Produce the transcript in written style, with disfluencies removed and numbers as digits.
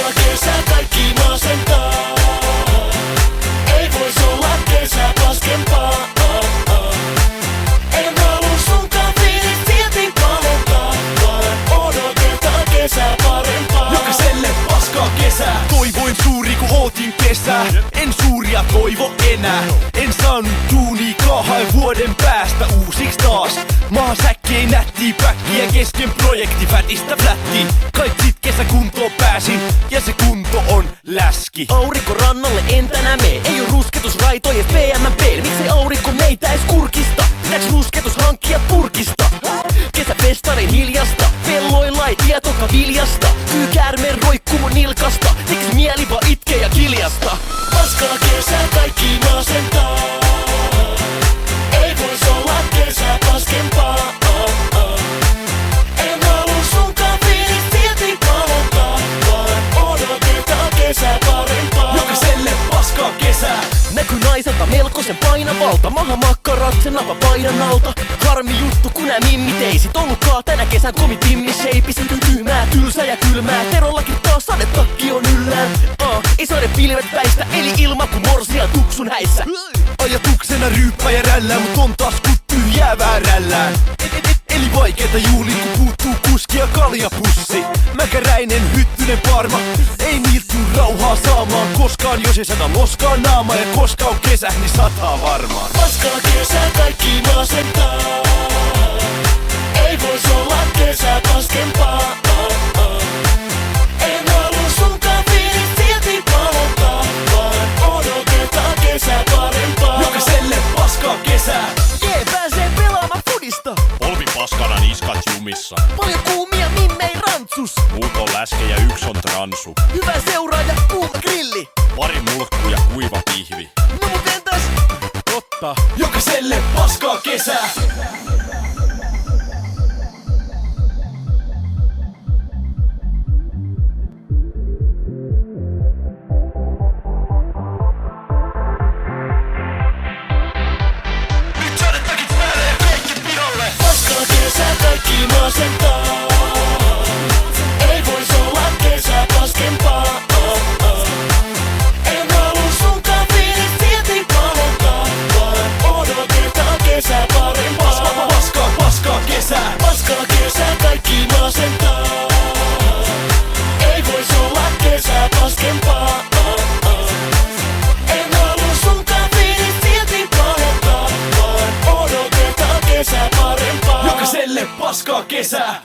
Paskaa kesä, kaikki masentaa. Ei vois olla kesä paskempaa. En halua sunkaan fiilis silti pahentaa, vaan odotetaan kesää parempaa. Jokaiselle paskaa kesää. Toivoin suuri kun ootin kesää. En suuria toivo enää. En saanut duunia 2 vuoden päästä uusiks taas. Maa säkkei nättii päkkiä kesken projekti fätistä flättiin. Kaitsit kesäkuntoon pääsin ja se kunto on läski. Aurinko rannalle en tänään mee. Ei oo rusketusraitoja PMP. Miksei aurinko meitä ees kurkista? Pitääks rusketus hankkia purkista? Kesäfestarin hiljasta. Pelloilla ei tietoka viljasta. Kyykäärmeen roikkuu mun nilkasta. Tekis mieli vaan itke ja kiljasta. Paskaa kesä, kaikki masentaa. Ei vois olla kesä paskempaa. En halua sunkaan fiilis silti pahentaa, vaan odotetaan kesää parempaa. Jokaiselle paskaa kesää. Näky naiselta melkoisen painavalta. Maha makkarat sen napa paidan alta. Harmi juttu kun nää mimmit ei sit ollutkaan tänä kesän komitimmi shapeis. Tyhmää, tylsää ja kylmää. Terollakin taas sadetakki on yllään. Ei sade pilvet väistä, eli ilma kun morsia tuksun häissä. Ajatuksena ryyppää ja rällää, mut on taas kun tyhjää väärällään. Eli vaikeeta juhli kun puuttuu kuski ja kaljapussi. Mäkäräinen hyttynen parma, ei niiltä tuu rauhaa saamaan koskaan. Jos ei sada loskaa naamaa ja koska on kesä, niin sataa varmaan. Paskaa kesä, kaikki masentaa. Ei vois olla kesä paskempaa. En halua sunkaan fiilis silti pahentaa, vaan odotetaan kesää parempaa. Jokaiselle paskaa kesää. Jee, pääsee pelaamaan fudista. Polvi paskana, niskat jumissa. Paljon kuumia mimmei rantsus. Muut on läske ja yks on transu. Hyvä seuraaja, kuuma grilli. Pari mulkku ja kuiva pihvi. No mut entäs? Totta. Jokaiselle paskaa kesää. Nyt sadetakit päälle ja kaikki pihalle. Paskaa kesä, kaikki masentaa. Ei vois olla kesä paskempaa. En halua sunkaan fiilis silti pahentaa, vaan odotetaan kesää parempaa. Paskaa kesää. Paskaa kesä, kaikki masentaa. Ei vois olla kesä paskempaa. En halua sunkaan fiilis silti pahentaa, vaan odotetaan kesää parempaa. Jokaiselle paskaa kesää.